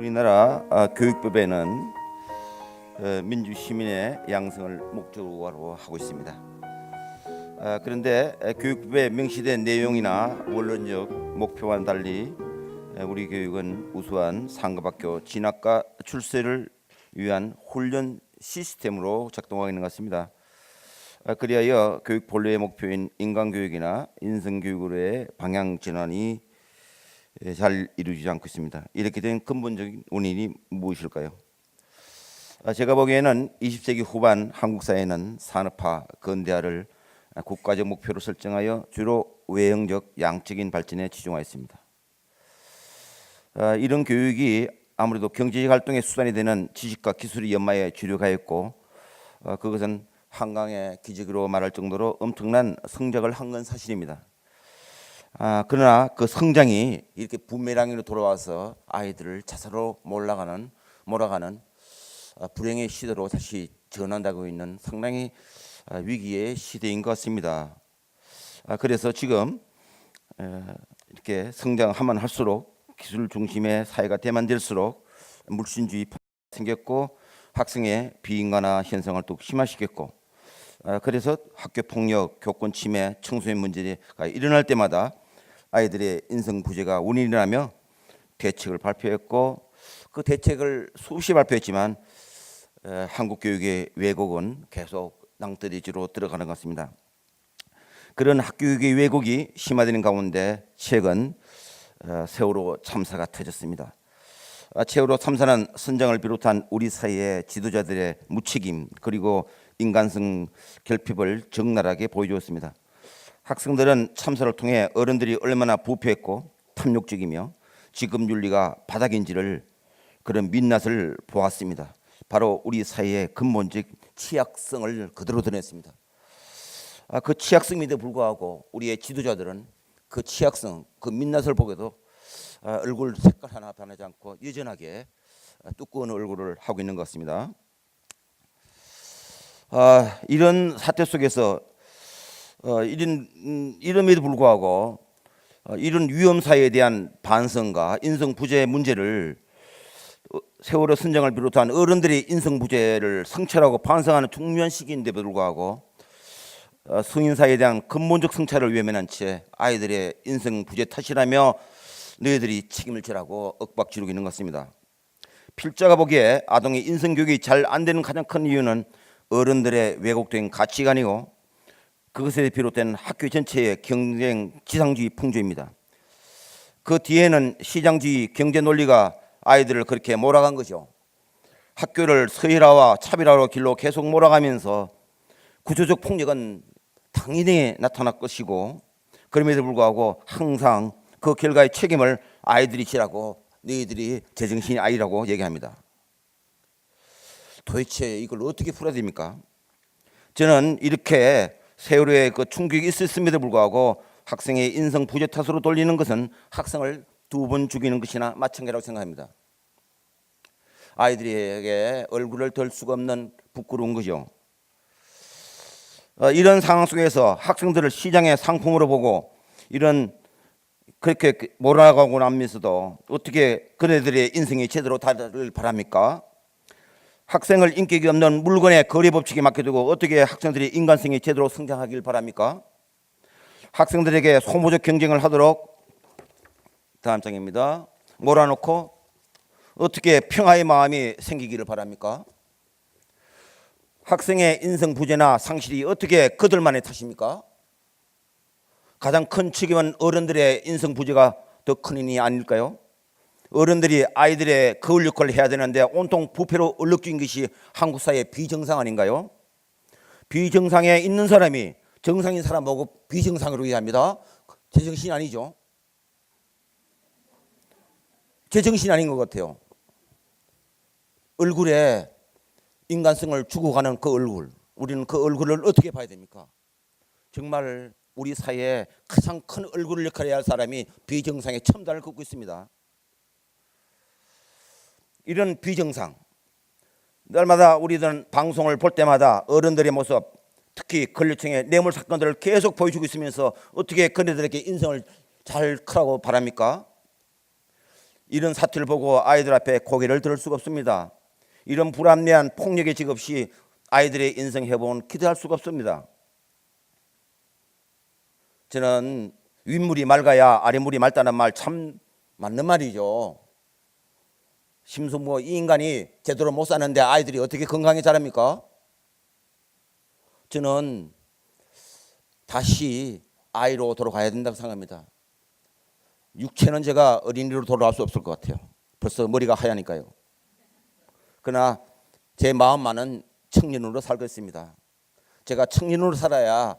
우리나라 교육법에는 민주 시민의 양성을 목적으로 하고 있습니다. 그런데 교육법에 명시된 내용이나 원론적 목표와는 달리 우리 교육은 우수한 상급학교 진학과 출세를 위한 훈련 시스템으로 작동하고 있는 것 같습니다. 그리하여 교육 본래의 목표인 인간교육이나 인성교육으로의 방향 전환이 잘 이루어지지 않고 있습니다. 이렇게 된 근본적인 원인이 무엇일까요? 제가 보기에는 20세기 후반 한국 사회는 산업화, 근대화를 국가적 목표로 설정하여 주로 외형적, 양적인 발전에 치중하였습니다. 이런 교육이 아무래도 경제적 활동의 수단이 되는 지식과 기술이 연마에 주력하였고 그것은 한강의 기적으로 말할 정도로 엄청난 성장을 한 건 사실입니다. 그러나 그 성장이 이렇게 부메랑이로 돌아와서 아이들을 자살로 몰아가는 불행의 시대로 다시 전환하고 있는 상당히 위기의 시대인 것 같습니다. 그래서 지금 이렇게 성장하면 할수록 기술 중심의 사회가 되면 될수록 물신주의 생겼고 학생의 비인간화 현상을 또 심화시켰고 그래서 학교 폭력, 교권 침해, 청소년 문제가 일어날 때마다 아이들의 인성 부재가 원인이라며 대책을 발표했고 그 대책을 수없이 발표했지만 한국 교육의 왜곡은 계속 낭떠러지로 들어가는 것 같습니다. 그런 학교교육의 왜곡이 심화되는 가운데 최근 세월호 참사가 터졌습니다. 세월호 참사는 선장을 비롯한 우리 사회의 지도자들의 무책임 그리고 인간성 결핍을 적나라하게 보여주었습니다. 학생들은 참사를 통해 어른들이 얼마나 부패했고 탐욕적이며 직업윤리가 바닥인지를 그런 민낯을 보았습니다. 바로 우리 사회의 근본적 취약성을 그대로 드러냈습니다. 그 취약성에도 불구하고 우리의 지도자들은 그 취약성, 그 민낯을 보고도 얼굴 색깔 하나 변하지 않고 여전하게 두꺼운 얼굴을 하고 있는 것 같습니다. 이런 사태 속에서 이름에도 불구하고 이런 위험 사회에 대한 반성과 인성 부재 문제를 세월호 선장을 비롯한 어른들이 인성 부재를 성찰하고 반성하는 중요한 시기인데 불구하고 성인 사회에 대한 근본적 성찰을 외면한 채 아이들의 인성 부재 탓이라며 너희들이 책임을 지라고 윽박지르고 있는 것 같습니다. 필자가 보기에 아동의 인성 교육이 잘 안 되는 가장 큰 이유는 어른들의 왜곡된 가치관이고 그것에 비롯된 학교 전체의 경쟁 지상주의 풍조입니다. 그 뒤에는 시장주의 경제 논리가 아이들을 그렇게 몰아간 거죠. 학교를 서열화와 차별화로 길로 계속 몰아가면서 구조적 폭력은 당연히 나타날 것이고 그럼에도 불구하고 항상 그 결과의 책임을 아이들이 지라고 너희들이 제정신이 아니라고 얘기합니다. 도대체 이걸 어떻게 풀어야 됩니까? 저는 이렇게 세월호의 그 충격이 있었음에도 불구하고 학생의 인성 부재 탓으로 돌리는 것은 학생을 두 번 죽이는 것이나 마찬가지라고 생각합니다. 아이들에게 얼굴을 덜 수가 없는 부끄러운 거죠. 이런 상황 속에서 학생들을 시장의 상품으로 보고 이런 그렇게 몰아가고 나면서도 어떻게 그네들의 인생이 제대로 다를 바랍니까? 학생을 인격이 없는 물건의 거래 법칙에 맡겨두고 어떻게 학생들이 인간성이 제대로 성장하길 바랍니까? 학생들에게 소모적 경쟁을 하도록 다음 장입니다. 몰아놓고 어떻게 평화의 마음이 생기기를 바랍니까? 학생의 인성 부재나 상실이 어떻게 그들만의 탓입니까? 가장 큰 책임은 어른들의 인성 부재가 더 큰 인이 아닐까요? 어른들이 아이들의 거울 역할을 해야 되는데 온통 부패로 얼룩진 것이 한국 사회의 비정상 아닌가요? 비정상에 있는 사람이 정상인 사람 보고 비정상으로 이해합니다. 제정신이 아니죠. 제정신이 아닌 것 같아요. 얼굴에 인간성을 주고 가는 그 얼굴, 우리는 그 얼굴을 어떻게 봐야 됩니까? 정말 우리 사회에 가장 큰 얼굴을 역할해야 할 사람이 비정상의 첨단을 긋고 있습니다. 이런 비정상, 날마다 우리들은 방송을 볼 때마다 어른들의 모습, 특히 권력층의 뇌물 사건들을 계속 보여주고 있으면서 어떻게 그네들에게 인성을 잘 크라고 바랍니까? 이런 사태를 보고 아이들 앞에 고개를 들을 수가 없습니다. 이런 불합리한 폭력의 직 없이 아이들의 인생 회복은 기대할 수가 없습니다. 저는 윗물이 맑아야 아랫물이 맑다는 말 참 맞는 말이죠. 심수 이 인간이 제대로 못 사는데 아이들이 어떻게 건강히 자랍니까? 저는 다시 아이로 돌아가야 된다고 생각합니다. 육체는 제가 어린이로 돌아갈 수 없을 것 같아요. 벌써 머리가 하얘니까요. 그러나 제 마음만은 청년으로 살고 있습니다. 제가 청년으로 살아야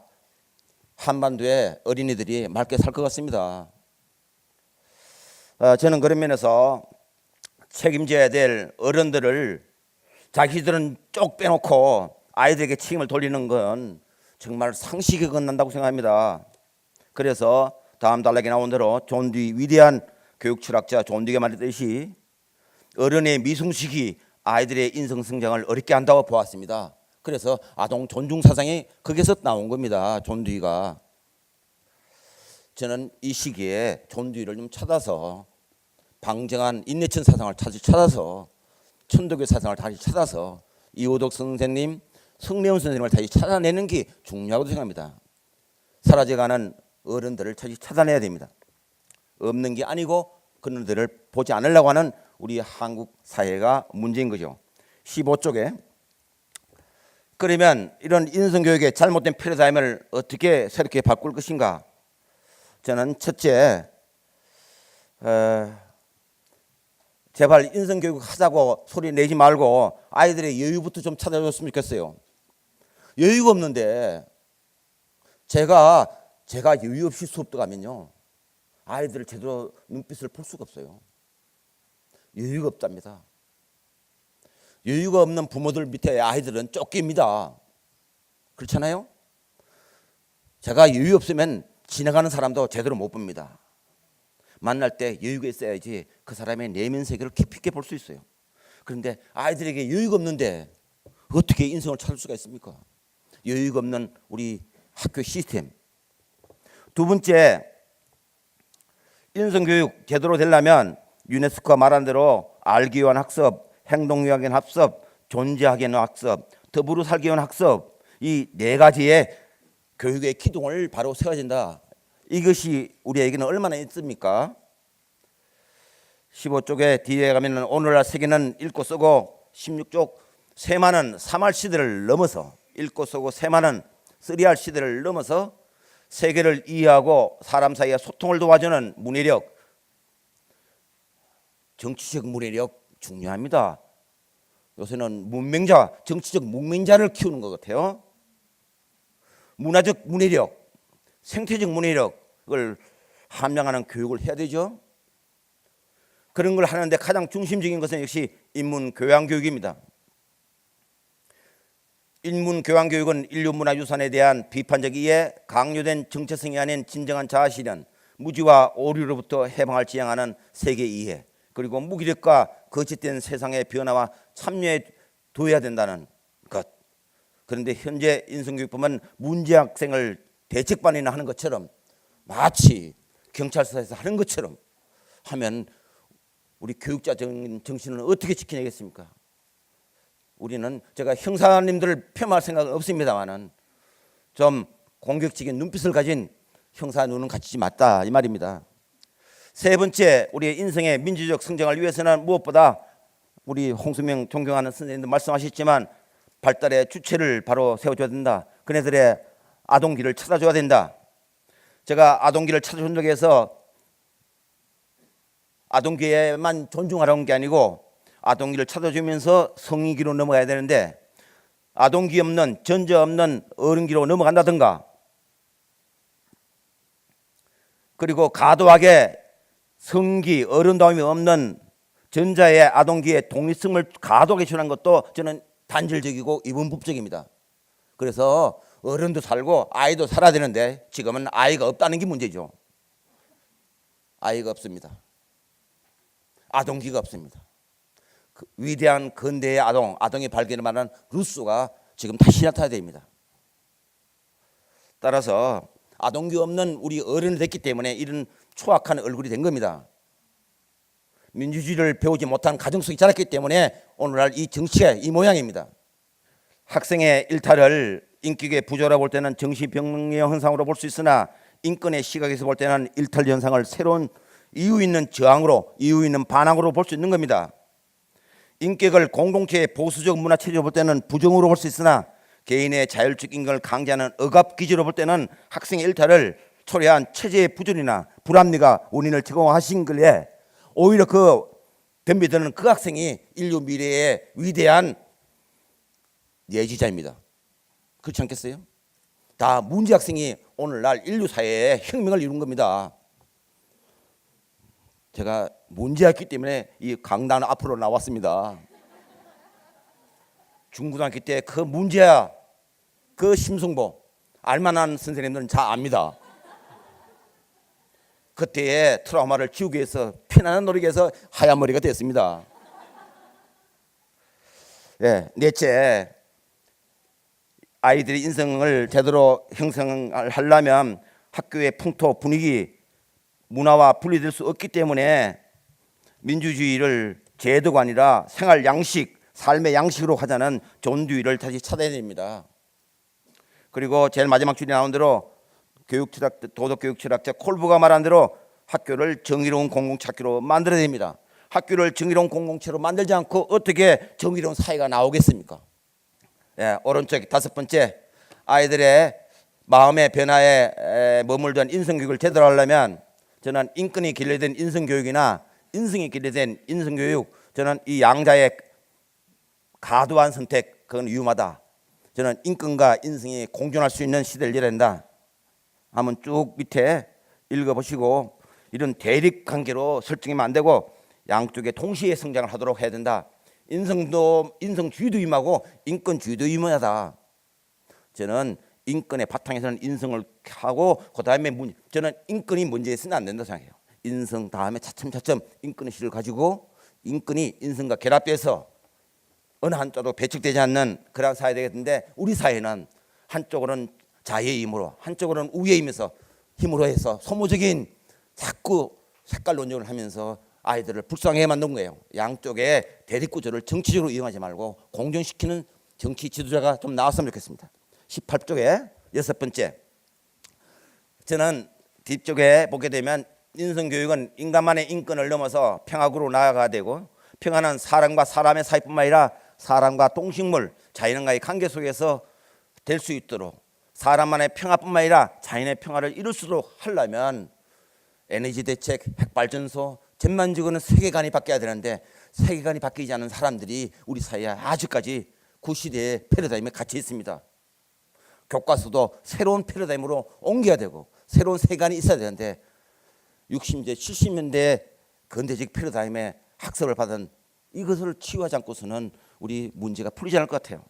한반도의 어린이들이 맑게 살 것 같습니다. 저는 그런 면에서 책임져야 될 어른들을 자기들은 쪽 빼놓고 아이들에게 책임을 돌리는 건 정말 상식에 건넌다고 생각합니다. 그래서 다음 단락에 나온 대로 존 듀이 위대한 교육 철학자 존 듀이가 말했듯이 어른의 미숙식이 아이들의 인성 성장을 어렵게 한다고 보았습니다. 그래서 아동 존중 사상이 거기서 나온 겁니다. 존 듀이가. 저는 이 시기에 존 듀이를 좀 찾아서 방정한 인내천 사상을 다시 찾아서 천도교 사상을 다시 찾아서 이호덕 선생님, 성례훈 선생님을 다시 찾아내는 게 중요하다고 생각합니다. 사라져가는 어른들을 다시 찾아내야 됩니다. 없는 게 아니고 그들을 보지 않으려고 하는 우리 한국 사회가 문제인 거죠. 15쪽에 그러면 이런 인성교육의 잘못된 패러다임을 어떻게 새롭게 바꿀 것인가? 저는 첫째, 제발 인성교육 하자고 소리 내지 말고 아이들의 여유부터 좀 찾아줬으면 좋겠어요. 여유가 없는데 제가 여유 없이 수업도 가면요 아이들을 제대로 눈빛을 볼 수가 없어요. 여유가 없답니다. 여유가 없는 부모들 밑에 아이들은 쫓깁니다. 그렇잖아요? 제가 여유 없으면 지나가는 사람도 제대로 못 봅니다. 만날 때 여유가 있어야지 그 사람의 내면 세계를 깊이 있게 볼 수 있어요. 그런데 아이들에게 여유가 없는데 어떻게 인성을 찾을 수가 있습니까? 여유가 없는 우리 학교 시스템. 두 번째, 인성교육 제대로 되려면 유네스코가 말한 대로 알기 위한 학습, 행동하기 위한 학습, 존재하기 위한 학습, 더불어 살기 위한 학습, 이 네 가지의 교육의 기둥을 바로 세워야 된다. 이것이 우리에게는 얼마나 있습니까? 15쪽에 뒤에 가면 오늘날 세계는 읽고 쓰고 16쪽 세마는 3할 시대를 넘어서 읽고 쓰고 세마는 3할 시대를 넘어서 세계를 이해하고 사람 사이의 소통을 도와주는 문해력, 정치적 문해력 중요합니다. 요새는 문맹자, 정치적 문맹자를 키우는 것 같아요. 문화적 문해력, 생태적 문해력을 함양하는 교육을 해야 되죠. 그런 걸 하는데 가장 중심적인 것은 역시 인문교양교육입니다. 인문교양교육은 인류문화유산에 대한 비판적 이해, 강요된 정체성이 아닌 진정한 자아실현, 무지와 오류로부터 해방을 지향하는 세계 이해, 그리고 무기력과 거짓된 세상의 변화와 참여해 둬야 된다는 것. 그런데 현재 인성교육법은 문제학생을 대책반이나 하는 것처럼 마치 경찰서에서 하는 것처럼 하면 우리 교육자 정신은 어떻게 지켜내겠습니까? 우리는 제가 형사님들을 폄하할 생각은 없습니다만은 좀 공격적인 눈빛을 가진 형사 눈은 갖추지 맞다 이 말입니다. 세 번째, 우리의 인생의 민주적 성장을 위해서는 무엇보다 우리 홍수명 존경하는 선생님도 말씀하셨지만 발달의 주체를 바로 세워줘야 된다. 그네들의 아동기를 찾아줘야 된다. 제가 아동기를 찾아준 적에 서 아동기에만 존중하라는 게 아니고 아동기를 찾아주면서 성인기로 넘어가야 되는데 아동기 없는 전자 없는 어른기로 넘어간다든가 그리고 과도하게 성기 어른다움이 없는 전자의 아동기의 독립성을 과도하게 주는 것도 저는 단절적이고 이분법적입니다. 그래서 어른도 살고 아이도 살아야 되는데 지금은 아이가 없다는 게 문제죠. 아이가 없습니다. 아동기가 없습니다. 그 위대한 근대의 아동의 발견을 말하는 루소가 지금 다시 나타나야 됩니다. 따라서 아동기 없는 우리 어른이 됐기 때문에 이런 초악한 얼굴이 된 겁니다. 민주주의를 배우지 못한 가정 속에 자랐기 때문에 오늘날 이 정치가 이 모양입니다. 학생의 일탈을 인격의 부조라고 볼 때는 정신병의 현상으로 볼 수 있으나 인권의 시각에서 볼 때는 일탈 현상을 새로운 이유 있는 저항으로, 이유 있는 반항으로 볼 수 있는 겁니다. 인격을 공동체의 보수적 문화 체제로 볼 때는 부정으로 볼 수 있으나 개인의 자율적 인권을 강제하는 억압 기제로 볼 때는 학생의 일탈을 초래한 체제의 부조리나 불합리가 원인을 제공하신 글에 오히려 그 덤비드는 그 학생이 인류 미래의 위대한 예지자입니다. 그렇지 않겠어요? 다 문제 학생이 오늘날 인류 사회에 혁명을 이룬 겁니다. 제가 문제였기 때문에 이 강단 앞으로 나왔습니다. 중고등학교 때 그 문제야, 그 심승보 알만한 선생님들은 잘 압니다. 그때의 트라우마를 지우기 위해서 피나는 노력에서 하얀 머리가 됐습니다. 넷째, 아이들이 인성을 제대로 형성하려면 학교의 풍토, 분위기, 문화와 분리될 수 없기 때문에 민주주의를 제도가 아니라 생활 양식, 삶의 양식으로 하자는 존두의를 다시 찾아야 됩니다. 그리고 제일 마지막 줄에 나온 대로 도덕교육철학자 콜브가 말한 대로 학교를 정의로운 공동체로 만들어야 됩니다. 학교를 정의로운 공동체로 만들지 않고 어떻게 정의로운 사회가 나오겠습니까? 오른쪽 다섯 번째, 아이들의 마음의 변화에 머물던 인성교육을 제대로 하려면 저는 인권이 길러된 인성교육이나 인성이 길러된 인성교육, 저는 이 양자의 과도한 선택, 그건 위험하다. 저는 인권과 인성이 공존할 수 있는 시대를 열어야 한다. 한번 쭉 밑에 읽어보시고 이런 대립관계로 설정하면 안 되고 양쪽에 동시에 성장을 하도록 해야 된다. 인성주의도 임하고 인권주의도 임하다. 저는 인권의 바탕에서는 인성을 하고 그 다음에 저는 인권이 먼저 있으면 안 된다고 생각해요. 인성 다음에 차츰차츰 인권의 실을 가지고 인권이 인성과 결합돼서 어느 한쪽으로 배척되지 않는 그런 사회가 되겠는데, 우리 사회는 한쪽으로는 자의의 힘으로, 한쪽으로는 우위의 힘으로 해서 소모적인 자꾸 색깔 논쟁을 하면서 아이들을 불쌍하게 만든 거예요. 양쪽의 대립구조를 정치적으로 이용하지 말고 공존시키는 정치 지도자가 좀 나왔으면 좋겠습니다. 18쪽에 여섯 번째, 저는 뒤쪽에 보게 되면 인성교육은 인간만의 인권을 넘어서 평화구로 나아가야 되고, 평화는 사람과 사람의 사이뿐만 아니라 사람과 동식물, 자연과의 관계 속에서 될 수 있도록, 사람만의 평화뿐만 아니라 자연의 평화를 이룰 수 있도록 하려면 에너지 대책, 핵발전소, 전반적으로는 세계관이 바뀌어야 되는데 세계관이 바뀌지 않은 사람들이 우리 사회에 아직까지 구시대의 패러다임에 갇혀 있습니다. 교과서도 새로운 패러다임으로 옮겨야 되고 새로운 세계관이 있어야 되는데 60년대, 70년대 근대적 패러다임에 학습을 받은 이것을 치유하지 않고서는 우리 문제가 풀리지 않을 것 같아요.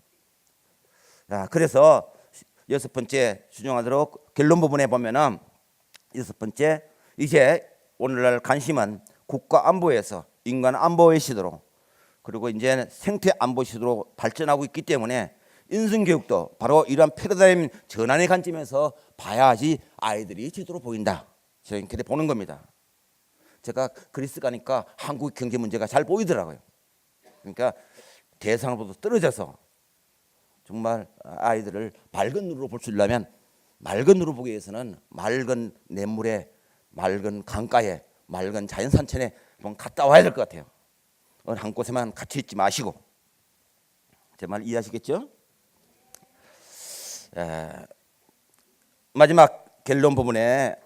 그래서 여섯 번째 수정하도록 결론 부분에 보면은 여섯 번째, 이제 오늘날 관심은 국가 안보에서 인간 안보의 시대로, 그리고 이제 생태 안보 시대로 발전하고 있기 때문에 인성교육도 바로 이러한 패러다임 전환의 관점에서 봐야지 아이들이 제대로 보인다. 저는 그렇게 보는 겁니다. 제가 그리스 가니까 한국 경제 문제가 잘 보이더라고요. 그러니까 대상으로부터 떨어져서 정말 아이들을 맑은 눈으로 볼 수 있려면, 맑은 눈으로 보기 위해서는 맑은 냇물에, 맑은 강가에, 맑은 자연산천에 한번 갔다 와야 될 것 같아요. 어느 한 곳에만 갇혀 있지 마시고. 제 말 이해하시겠죠? 마지막 결론 부분에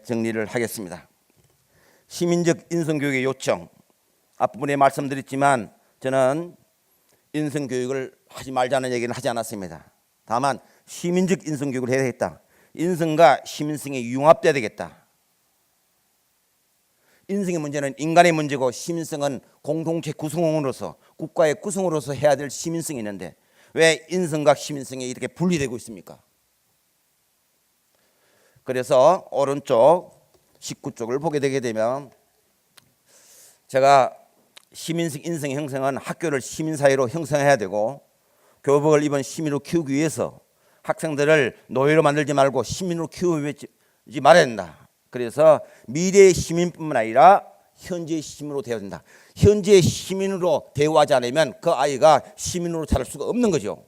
정리를 하겠습니다. 시민적 인성교육의 요청, 앞부분에 말씀드렸지만 저는 인성교육을 하지 말자는 얘기는 하지 않았습니다. 다만 시민적 인성교육을 해야 되겠다. 인성과 시민성이 융합돼야 되겠다. 인성의 문제는 인간의 문제고 시민성은 공동체 구성원으로서, 국가의 구성으로서 해야 될 시민성이 있는데 왜 인성과 시민성이 이렇게 분리되고 있습니까? 그래서 오른쪽 19쪽을 보게 되게 되면, 제가 시민성 인성 형성은 학교를 시민사회로 형성해야 되고 교복을 입은 시민으로 키우기 위해서 학생들을 노예로 만들지 말고 시민으로 키우지 말아야 된다. 그래서 미래의 시민뿐만 아니라 현재 시민으로 되어야 된다. 현재 시민으로 대우하지 않으면 그 아이가 시민으로 자랄 수가 없는 거죠.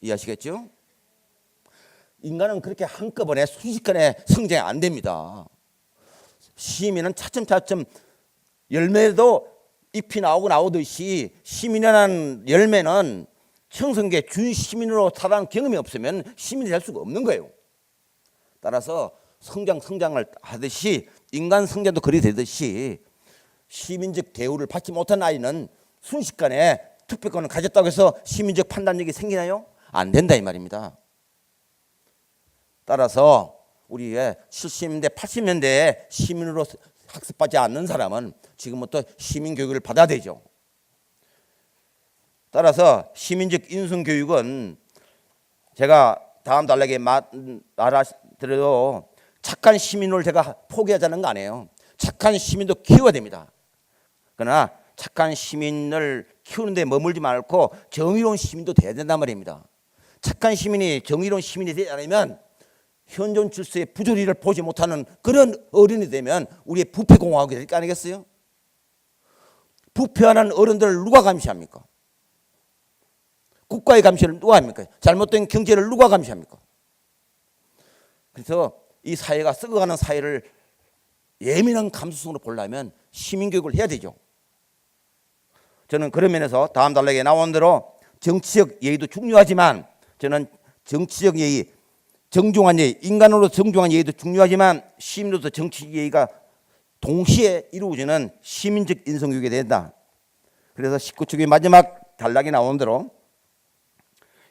이해하시겠죠? 인간은 그렇게 한꺼번에 순식간에 성장이 안 됩니다. 시민은 차츰차츰 열매도 잎이 나오고 나오듯이 시민이라는 열매는 청성기에 준시민으로 살아난 경험이 없으면 시민이 될 수가 없는 거예요. 따라서 성장을 하듯이 인간 성장도 그리 되듯이 시민적 대우를 받지 못한 아이는 순식간에 투표권을 가졌다고 해서 시민적 판단력이 생기나요? 안 된다 이 말입니다. 따라서 우리의 70년대 80년대에 시민으로 학습하지 않는 사람은 지금부터 시민교육을 받아야 되죠. 따라서 시민적 인성교육은 제가 다음 단락에 말하더라도 착한 시민을 제가 포기하자는 거 아니에요. 착한 시민도 키워야 됩니다. 그러나 착한 시민을 키우는 데 머물지 말고 정의로운 시민도 돼야 된단 말입니다. 착한 시민이 정의로운 시민이 되지 않으면 현존 질서의 부조리를 보지 못하는 그런 어른이 되면 우리의 부패공화국이 될 거 아니겠어요? 부패하는 어른들을 누가 감시합니까? 국가의 감시를 누가 합니까? 잘못된 경제를 누가 감시합니까? 그래서 이 사회가 썩어가는 사회를 예민한 감수성으로 보려면 시민교육을 해야 되죠. 저는 그런 면에서 다음 단락에 나온 대로 정치적 예의도 중요하지만 저는 정치적 예의, 정중한 예의, 인간으로 정중한 예의도 중요하지만 시민으로서 정치 예의가 동시에 이루어지는 시민적 인성교육이 된다. 그래서 19축의 마지막 단락에 나온 대로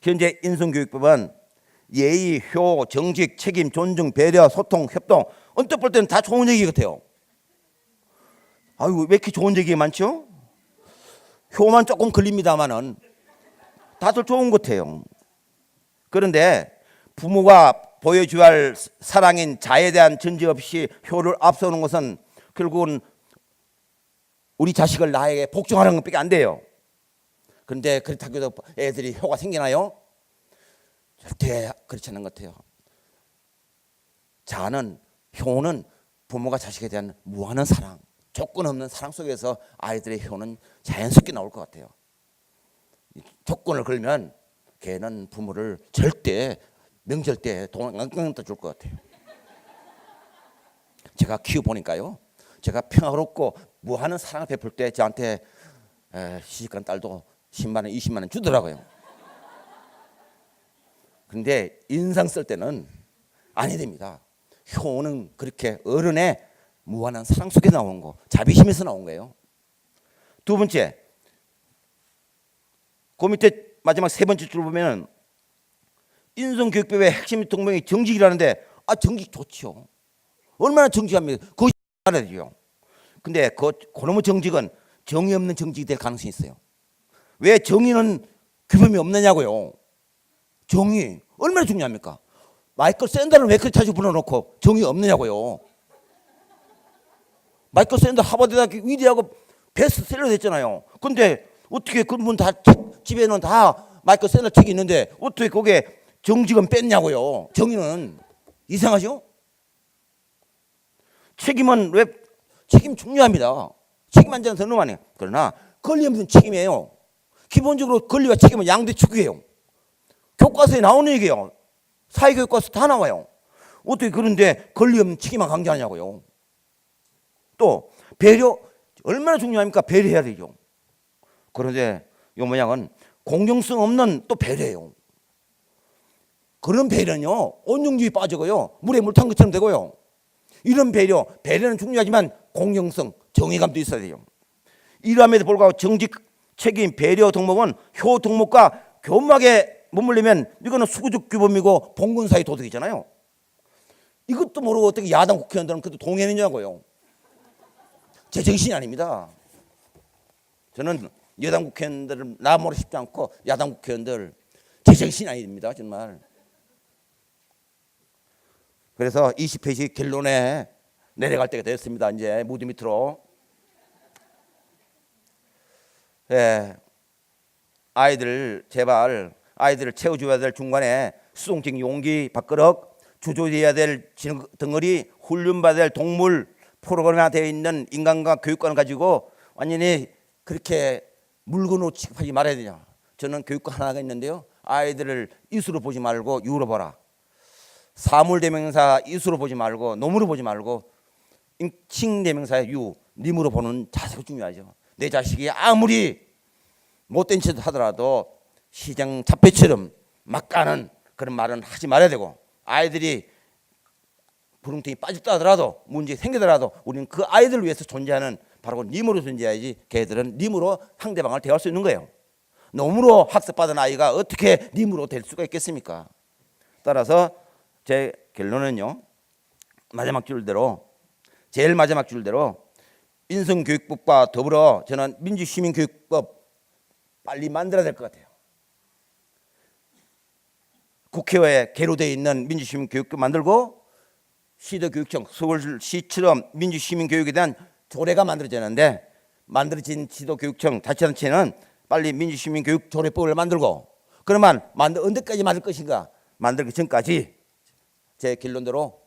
현재 인성교육법은 예의, 효, 정직, 책임, 존중, 배려, 소통, 협동 언뜻 볼 때는 다 좋은 얘기 같아요. 아유 왜 이렇게 좋은 얘기가 많죠? 효만 조금 걸립니다만은 다들 좋은 것 같아요. 그런데 부모가 보여줘야 할 사랑인 자에 대한 전제 없이 효를 앞서는 것은 결국은 우리 자식을 나에게 복종하는 것밖에 안 돼요. 그런데 그렇다고 해서 애들이 효가 생기나요? 절대 그렇지 않은 것 같아요. 자는, 효는 부모가 자식에 대한 무한한 사랑, 조건 없는 사랑 속에서 아이들의 효는 자연스럽게 나올 것 같아요. 조건을 걸면 걔는 부모를 절대 명절 때 돈 안 끊다 줄 것 같아요. 제가 키워보니까요, 제가 평화롭고 무한한 사랑을 베풀 때 저한테 시집간 딸도 10만 원, 20만 원 주더라고요. 근데 인상 쓸 때는 아니 됩니다. 효는 그렇게 어른의 무한한 사랑 속에 나온 거, 자비심에서 나온 거예요. 두 번째, 그 밑에 마지막 세 번째 줄 보면 인성교육법의 핵심 동명이 정직이라는데 정직 좋죠. 얼마나 정직합니까? 그것이 말이죠. 근데 그놈의 정직은 정의 없는 정직이 될 가능성이 있어요. 왜 정의는 규범이 없느냐고요. 정의 얼마나 중요합니까? 마이클 샌더를 왜 그렇게 자주 불러놓고 정의 없느냐고요. 마이클 샌더 하버드 대학 위대하고 베스트셀러 됐잖아요. 근데 어떻게 그분 다 집에는 다 마이클 샌더 책이 있는데 어떻게 거기에 정직은 뺐냐고요. 정의는 이상하죠? 책임은 왜 책임 중요합니다. 책임 한 자는 더 너무하네요. 그러나 권리 없는 책임이에요. 기본적으로 권리와 책임은 양대 축이에요. 교과서에 나오는 얘기예요. 사회교육과서 다 나와요. 어떻게 그런데 권리 없는 책임만 강조하냐고요. 또 배려 얼마나 중요합니까? 배려해야 되죠. 그런데 이 모양은 공정성 없는 또 배려예요. 그런 배려는요 온용주의 빠지고요 물에 물 탄 것처럼 되고요. 이런 배려는 중요하지만 공정성, 정의감도 있어야 돼요. 이러함에도 불구하고 정직, 책임, 배려 덕목은 효 덕목과 교묘하게 맞물리면 이거는 수구적 규범이고 봉건사의 도덕이잖아요. 이것도 모르고 어떻게 야당 국회의원들은 그것도 동의하느냐고요. 제 정신이 아닙니다. 저는 여당 국회의원들을 나무로 싶지 않고 야당 국회의원들 제 정신이 아닙니다. 정말. 그래서 20페이지 결론에 내려갈 때가 됐습니다. 이제 무드 밑으로. 아이들 제발 아이들을 채워줘야 될 중간에 수동적 용기, 밥그릇, 주조해야 될 덩어리, 훈련받아야 될 동물, 프로그램화되어 있는 인간과 교육관을 가지고 완전히 그렇게 물건으로 취급하지 말아야 되냐. 저는 교육관 하나가 있는데요. 아이들을 이수로 보지 말고 유로 보라. 사물대명사 이수로 보지 말고 놈으로 보지 말고 칭대명사의 유, 님으로 보는 자세가 중요하죠. 내 자식이 아무리 못된 짓을 하더라도 시장 잡배처럼 막 가는 그런 말은 하지 말아야 되고, 아이들이 부릉탱이 빠졌다 하더라도 문제 생기더라도 우리는 그 아이들을 위해서 존재하는 바로 님으로 존재해야지 걔들은 님으로 상대방을 대할 수 있는 거예요. 놈으로 학습받은 아이가 어떻게 님으로 될 수가 있겠습니까? 따라서 제 결론은요, 제일 마지막 줄대로 인성교육법과 더불어 저는 민주시민교육법 빨리 만들어야 될 것 같아요. 국회에 계류되어 있는 민주시민교육법 만들고 시도교육청, 서울시처럼 민주시민교육에 대한 조례가 만들어지는데, 만들어진 시도교육청 자치단체는 빨리 민주시민교육 조례법을 만들고, 그러면 언제까지 만들 것인가? 만들기 전까지 제 결론대로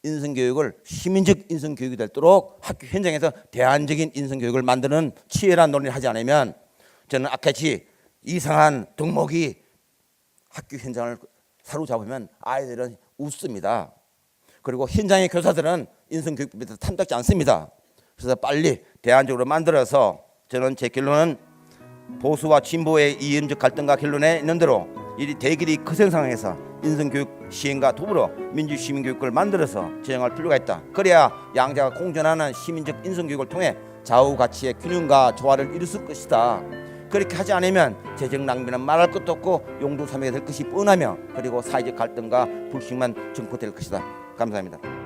인성교육을 시민적 인성교육이 되도록 학교 현장에서 대안적인 인성교육을 만드는 치열한 논의를 하지 않으면 저는 아까같이 이상한 덕목이 학교 현장을 사로잡으면 아이들은 웃습니다. 그리고 현장의 교사들은 인성교육법에 대해서 탐탁지 않습니다. 그래서 빨리 대안적으로 만들어서 저는 제 결론은 보수와 진보의 이념적 갈등과 결론에 있는 대로 이 대결이 거센 상황에서 인성교육 시행과 더불어 민주시민교육을 만들어서 진행할 필요가 있다. 그래야 양자가 공존하는 시민적 인성교육을 통해 좌우가치의 균형과 조화를 이룰 수 있을 것이다. 그렇게 하지 않으면 재정 낭비는 말할 것도 없고 용두사미가 될 것이 뻔하며, 그리고 사회적 갈등과 불신만 증폭될 것이다. 감사합니다.